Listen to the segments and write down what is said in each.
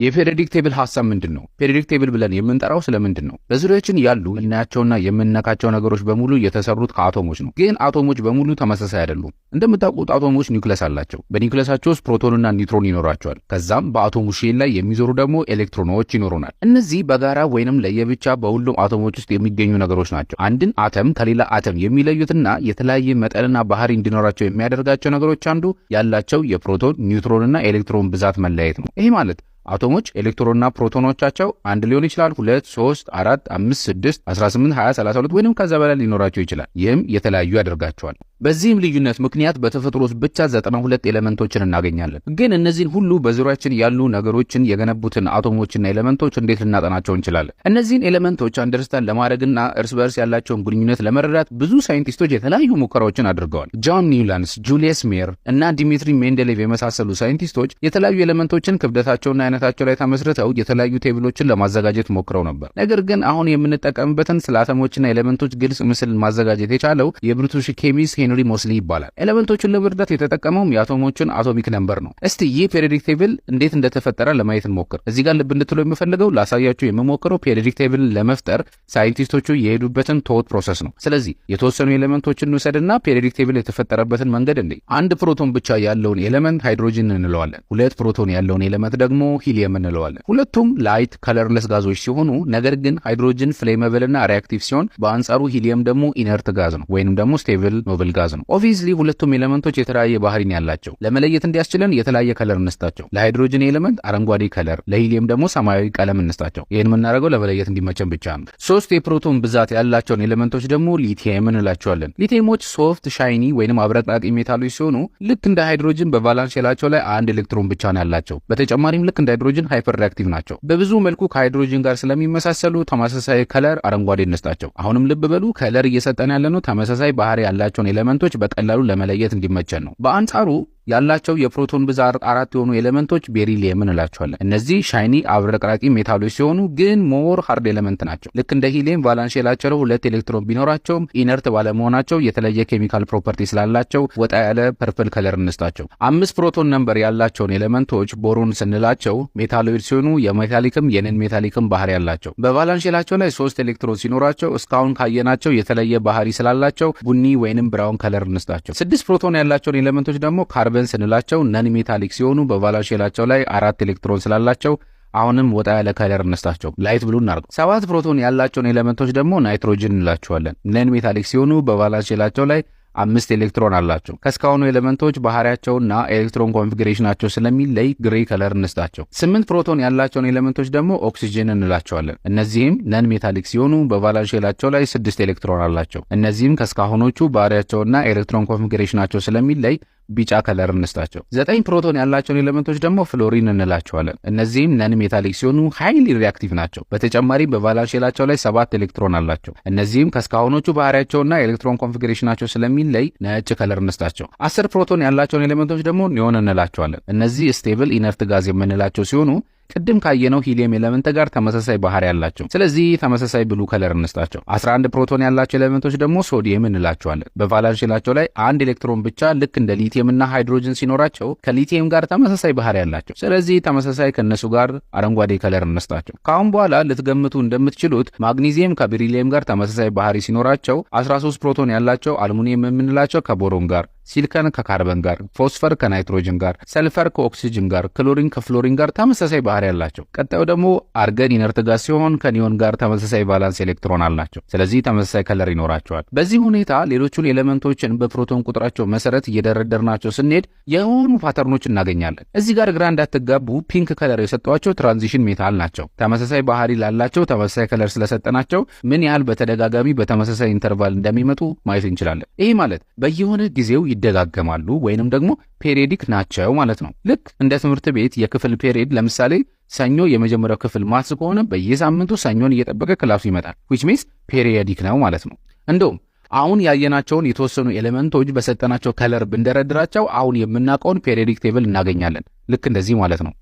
የፔሪዮዲክ ቴብል ሐሳብ ምንድነው? ፔሪዮዲክ ቴብል ብለን የምንጠራው ስለምንድነው? በዙሪያችን ያሉ እናያቸውና የምንነካቸው ነገሮች በሙሉ የተሰሩት ከአቶሞች ነው። ግን አቶሞች በሙሉ ተመሳሳይ አይደሉም። እንደምታውቁት አቶሞች ኒውክለስ አላቸው። በኒውክለሳቸው ውስጥ ፕሮቶንና ኒውትሮን ይኖራቸዋል። ከዛም በአቶሙ ሼል ላይ የሚዞሩ ደግሞ ኤሌክትሮኖች ይኖሩናል። እነዚህ በጋራ ወይንም ለየብቻ በሁሉም አቶሞች ውስጥ የሚገኙ ነገሮች ናቸው። አንድን አተም ከሌላ አተም የሚለዩትና የተለያየ መጠንና ባህሪ እንዲኖራቸው የሚያደርጋቸው ነገሮች አንዱ ያላቸው የፕሮቶን ኒውትሮንና ኤሌክትሮን ብዛት መለያየት ነው። ይሄ ማለት አቶሞች ኤሌክትሮንና ፕሮቶኖቻቸው አንድ ሊሆን ይችላል፣ 2 3 4 5 6 18 20 32 ወይንም ከዛ በላይ ሊኖራቸው ይችላል። ይህም የተለያዩ ያደርጋቸዋል። በዚህም ልዩነት ምክንያት በተፈጥሮ ውስጥ ብቻ 92 ኤሌመንቶችን እናገኛለን። ግን እነዚህን ሁሉ በዙሪያችን ያሉ ነገሮችን የገነቡትን አቶሞችና ኤሌመንቶች እንዴት ልናጠናቸው እንችላለን? እነዚህን ኤሌመንቶች አንደርስታንድ ለማድረግና እርስ በርስ ያላቸውን ግንኙነት ለመረዳት ብዙ ሳይንቲስቶች የተለያዩ ሙከራዎችን አድርገዋል። ጆን ኒውላንስ፣ ጁሊየስ ሜር እና ዲሚትሪ ሜንደሌቭ የመሳሰሉ ሳይንቲስቶች የተለያዩ ኤሌመንቶችን ክብደታቸውና አይነታቸው ላይ ተመስርተው የተለያዩ ቴብሎችን ለማዘጋጀት ሞክረው ነበር። ነገር ግን አሁን የምንጠቀምበትን ስለ አተሞችና ኤሌመንቶች ግልጽ ምስል ማዘጋጀት የቻለው የብሪቲሽ ኬሚስት ሄንሪ ሞስሊ ይባላል። ኤሌመንቶችን ለመረዳት የተጠቀመውም የአቶሞችን አቶሚክ ነምበር ነው። እስቲ ይህ ፔሪዮዲክ ቴብል እንዴት እንደተፈጠረ ለማየት እንሞክር። እዚህ ጋር ልብ እንድትሉ የምፈልገው ላሳያችሁ የምሞክረው ፔሪዮዲክ ቴብል ለመፍጠር ሳይንቲስቶቹ የሄዱበትን ቶት ፕሮሰስ ነው። ስለዚህ የተወሰኑ ኤሌመንቶችን እንውሰድና ፔሪዮዲክ ቴብል የተፈጠረበትን መንገድ እንዴ። አንድ ፕሮቶን ብቻ ያለውን ኤሌመንት ሃይድሮጅን እንለዋለን። ሁለት ፕሮቶን ያለውን ኤሌመንት ደግሞ ሂሊየም እንለዋለን። ሁለቱም ላይት ከለርለስ ጋዞች ሲሆኑ ነገር ግን ሃይድሮጅን ፍሌመብል እና ሪአክቲቭ ሲሆን በአንጻሩ ሂሊየም ደግሞ ኢነርት ጋዝ ነው ወይንም ደግሞ ስቴብል ኖብል ጋዝ ነው። ኦብቪየስሊ ሁለቱም ኤሌመንቶች የተለያየ ባህሪ ያላቸው። ለመለየት እንዲያስችለን የተለያየ ከለር እንስጣቸው። ለሃይድሮጅን ኤሌመንት አረንጓዴ ከለር፣ ለሂሊየም ደግሞ ሰማያዊ ቀለም እንስጣቸው። ይሄን የምናደርገው ለመለየት እንዲመቸን ብቻ ነው። ሶስት የፕሮቶን ብዛት ያላቸውን ኤሌመንቶች ደግሞ ሊቲየም እንላቸዋለን። ሊቲየሞች ሶፍት ሻይኒ ወይንም አብረቅራቂ ሜታሎች ሲሆኑ ልክ እንደ ሃይድሮጅን በቫላንስ ሼላቸው ላይ አንድ ኤሌክትሮን ብቻ ነው ያላቸው። በተጨማሪም ልክ እንደ ሃይድሮጅን ሃይፐር ሪአክቲቭ ናቸው። በብዙ መልኩ ከሃይድሮጅን ጋር ስለሚመሳሰሉ ተመሳሳይ ከለር አረንጓዴ እንስጣቸው። አሁንም ልብ በሉ ከለር እየሰጠን ያለነው ተመሳሳይ ባህሪ ያላቸውን ኤሌመንቶች በቀላሉ ለመለየት እንዲመቸን ነው። በአንጻሩ ያላቸው የፕሮቶን ብዛት 4 የሆኑ ኤሌመንቶች ቤሪሊየም እንላቸዋለን። እነዚህ ሻይኒ አብረቅራቂ ሜታሎች ሲሆኑ ግን ሞር ሃርድ ኤሌመንት ናቸው። ልክ እንደ ሂሊየም ቫላንስ ሼላቸው 2 ኤሌክትሮን ቢኖራቸውም ኢነርት ባለመሆናቸው የተለየ ኬሚካል ፕሮፐርቲ ስላላቸው ወጣ ያለ ፐርፕል ከለር እንስጣቸው። 5 ፕሮቶን ነምበር ያላቸውን ኤሌመንቶች ቦሮን ስንላቸው ሜታሎይድ ሲሆኑ የሜታሊክም የነን ሜታሊክም ባህሪ ያላቸው። በቫላንስ ሼላቸው ላይ 3 ኤሌክትሮን ሲኖራቸው እስካሁን ካየናቸው የተለየ ባህሪ ስላላቸው ቡኒ ወይንም ብራውን ከለር እንስጣቸው። 6 ፕሮቶን ያላቸውን ኤሌመንቶች ደግሞ ካርበን ስንላቸው ነን ሜታሊክ ሲሆኑ በቫላንስ ሼላቸው ላይ 4 ኤሌክትሮን ስላላቸው አሁንም ወጣ ያለ ከለር እንስጣቸው። ላይት ብሉ እናርገው። 7 ፕሮቶን ያላቸውን ኤሌመንቶች ደግሞ ናይትሮጅን እንላቸዋለን። ነን ሜታሊክ ሲሆኑ በቫላንስ ሼላቸው ላይ 5 ኤሌክትሮን አላቸው። ከስካሁኑ ኤሌመንቶች ባህሪያቸውና ኤሌክትሮን ኮንፊግሬሽናቸው ስለሚለይ ግሬ ከለር እንስጣቸው። 8 ፕሮቶን ያላቸውን ኤሌመንቶች ደግሞ ኦክሲጅን እንላቸዋለን። እነዚህም ነን ሜታሊክ ሲሆኑ በቫላንስ ሼላቸው ላይ 6 ኤሌክትሮን አላቸው። እነዚህም ከስካሁኖቹ ባህሪያቸውና ኤሌክትሮን ኮንፊግሬሽናቸው ስለሚለይ ቢጫ ከለር እንስጣቸው። 9 ፕሮቶን ያላቸውን ኤሌመንቶች ደግሞ ፍሎሪን እንላቸዋለን። እነዚህም ነን ሜታሊክ ሲሆኑ ሃይሊ ሪአክቲቭ ናቸው። በተጨማሪም በቫላንስ ሼላቸው ላይ 7 ኤሌክትሮን አላቸው። እነዚህም ከስካሁኖቹ ባህሪያቸውና ኤሌክትሮን ኮንፊግሬሽናቸው ስለሚለይ ነጭ ከለር እንስጣቸው። 10 ፕሮቶን ያላቸውን ኤሌመንቶች ደግሞ ኒዮን እንላቸዋለን። እነዚህ ስቴብል ኢነርት ጋዝ የምንላቸው ሲሆኑ ቅድም ካየነው ሂሊየም ኤሌመንት ጋር ተመሳሳይ ባህሪ ያላቸው። ስለዚህ ተመሳሳይ ብሉ ከለር እንስጣቸው። 11 ፕሮቶን ያላቸው ኤሌመንቶች ደግሞ ሶዲየም እንላቸዋለን። በቫላንስ ሼላቸው ላይ 1 ኤሌክትሮን ብቻ ልክ እንደ ሊቲየም እና ሃይድሮጅን ሲኖራቸው ከሊቲየም ጋር ተመሳሳይ ባህሪ ያላቸው። ስለዚህ ተመሳሳይ ከነሱ ጋር አረንጓዴ ከለር እንስጣቸው። ካሁን በኋላ ልትገምቱ እንደምትችሉት ማግኒዚየም ከቤሪሊየም ጋር ተመሳሳይ ባህሪ ሲኖራቸው 13 ፕሮቶን ያላቸው አልሙኒየም የምንላቸው ከቦሮን ጋር፣ ሲሊከን ከካርበን ጋር፣ ፎስፈር ከናይትሮጅን ጋር፣ ሰልፈር ከኦክሲጅን ጋር፣ ክሎሪን ከፍሎሪን ጋር ተመሳሳይ ባህሪ ያላቸው። ቀጣዩ ደግሞ አርገን ኢነርት ጋዝ ሲሆን ከኒዮን ጋር ተመሳሳይ ቫላንስ ኤሌክትሮን አላቸው። ስለዚህ ተመሳሳይ ከለር ይኖራቸዋል። በዚህ ሁኔታ ሌሎቹን ኤሌመንቶችን በፕሮቶን ቁጥራቸው መሰረት እየደረደርናቸው ስንሄድ የሆኑ ፓተርኖች እናገኛለን። እዚህ ጋር ግራ እንዳትጋቡ ፒንክ ከለር የሰጧቸው ትራንዚሽን ሜታል ናቸው። ተመሳሳይ ባህሪ ላላቸው ተመሳሳይ ከለር ስለሰጠናቸው ምን ያህል በተደጋጋሚ በተመሳሳይ ኢንተርቫል እንደሚመጡ ማየት እንችላለን። ይሄ ማለት በየሆነ ጊዜው ይደጋገማሉ ወይንም ደግሞ ፔሪዮዲክ ናቸው ማለት ነው። ልክ እንደ ትምህርት ቤት የክፍል ፔሪዮድ ለምሳሌ ሰኞ የመጀመሪያው ክፍል ማትስ ከሆነ በየሳምንቱ ሰኞን እየጠበቀ ክላሱ ይመጣል። which means ፔሪዮዲክ ነው ማለት ነው። እንደውም አሁን ያየናቸውን የተወሰኑ ኤሌመንቶች በሰጠናቸው ከለር ብንደረድራቸው አሁን የምናውቀውን ፔሪዮዲክ ቴብል እናገኛለን። ልክ እንደዚህ ማለት ነው።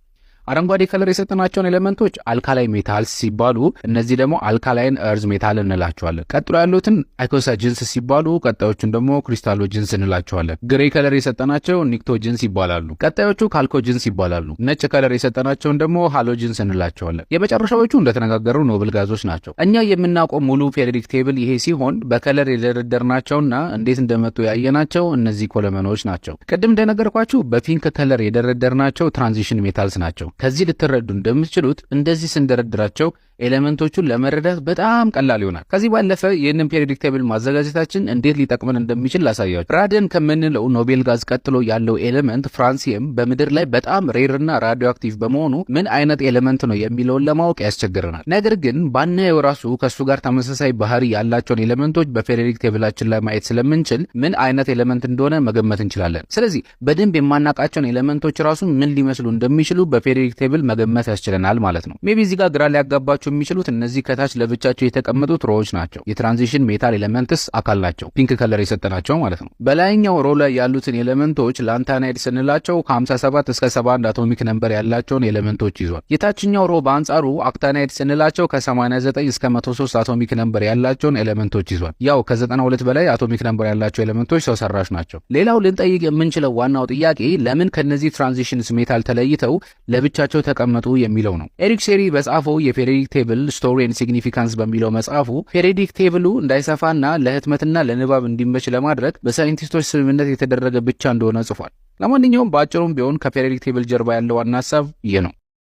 አረንጓዴ ከለር የሰጠናቸውን ኤሌመንቶች አልካላይ ሜታልስ ሲባሉ እነዚህ ደግሞ አልካላይን እርዝ ሜታል እንላቸዋለን። ቀጥሎ ያሉትን አይኮሳጅንስ ሲባሉ ቀጣዮቹን ደግሞ ክሪስታሎጅንስ እንላቸዋለን። ግሬ ከለር የሰጠናቸው ኒክቶጅንስ ይባላሉ። ቀጣዮቹ ካልኮጅንስ ይባላሉ። ነጭ ከለር የሰጠናቸውን ደግሞ ሃሎጅንስ እንላቸዋለን። የመጨረሻዎቹ እንደተነጋገሩ ኖብል ጋዞች ናቸው። እኛ የምናውቀው ሙሉ ፔሪዮዲክ ቴብል ይሄ ሲሆን በከለር የደረደርናቸውና እንዴት እንደመጡ ያየናቸው እነዚህ ኮለመኖች ናቸው። ቅድም እንደነገርኳችሁ በፒንክ ከለር የደረደርናቸው ትራንዚሽን ሜታልስ ናቸው። ከዚህ ልትረዱ እንደምትችሉት እንደዚህ ስንደረድራቸው ኤሌመንቶቹን ለመረዳት በጣም ቀላል ይሆናል። ከዚህ ባለፈ ይህንን ፔሪዮዲክ ቴብል ማዘጋጀታችን እንዴት ሊጠቅመን እንደሚችል ላሳያችሁ። ራዲየም ከምንለው ኖቤል ጋዝ ቀጥሎ ያለው ኤሌመንት ፍራንሲየም በምድር ላይ በጣም ሬርና ራዲዮ አክቲቭ በመሆኑ ምን አይነት ኤሌመንት ነው የሚለውን ለማወቅ ያስቸግረናል። ነገር ግን ባናየው ራሱ ከሱ ጋር ተመሳሳይ ባህሪ ያላቸውን ኤሌመንቶች በፔሪዮዲክ ቴብላችን ላይ ማየት ስለምንችል ምን አይነት ኤሌመንት እንደሆነ መገመት እንችላለን። ስለዚህ በደንብ የማናውቃቸውን ኤሌመንቶች ራሱ ምን ሊመስሉ እንደሚችሉ በፔሪዮዲክ ቴብል መገመት ያስችለናል ማለት ነው። ሜቢ እዚህ ጋር ግራ ሊያጋባችሁ የሚችሉት እነዚህ ከታች ለብቻቸው የተቀመጡት ሮዎች ናቸው። የትራንዚሽን ሜታል ኤሌመንትስ አካል ናቸው። ፒንክ ከለር የሰጠናቸው ማለት ነው። በላይኛው ሮ ላይ ያሉትን ኤሌመንቶች ላንታናይድ ስንላቸው ከ57 እስከ 71 አቶሚክ ነምበር ያላቸውን ኤሌመንቶች ይዟል። የታችኛው ሮ በአንጻሩ አክታናይድ ስንላቸው ከ89 እስከ 103 አቶሚክ ነምበር ያላቸውን ኤሌመንቶች ይዟል። ያው ከ92 በላይ አቶሚክ ነምበር ያላቸው ኤሌመንቶች ሰው ሰራሽ ናቸው። ሌላው ልንጠይቅ የምንችለው ዋናው ጥያቄ ለምን ከነዚህ ትራንዚሽንስ ሜታል ተለይተው ለብቻቸው ተቀመጡ የሚለው ነው። ኤሪክ ሴሪ በጻፈው የፔሪዮዲክ ቴብል ስቶሪ ኤንድ ሲግኒፊካንስ በሚለው መጽሐፉ ፔሪዮዲክ ቴብሉ እንዳይሰፋና ለህትመትና ለንባብ እንዲመች ለማድረግ በሳይንቲስቶች ስምምነት የተደረገ ብቻ እንደሆነ ጽፏል። ለማንኛውም በአጭሩም ቢሆን ከፔሪዮዲክ ቴብል ጀርባ ያለው ዋና ሐሳብ ይህ ነው።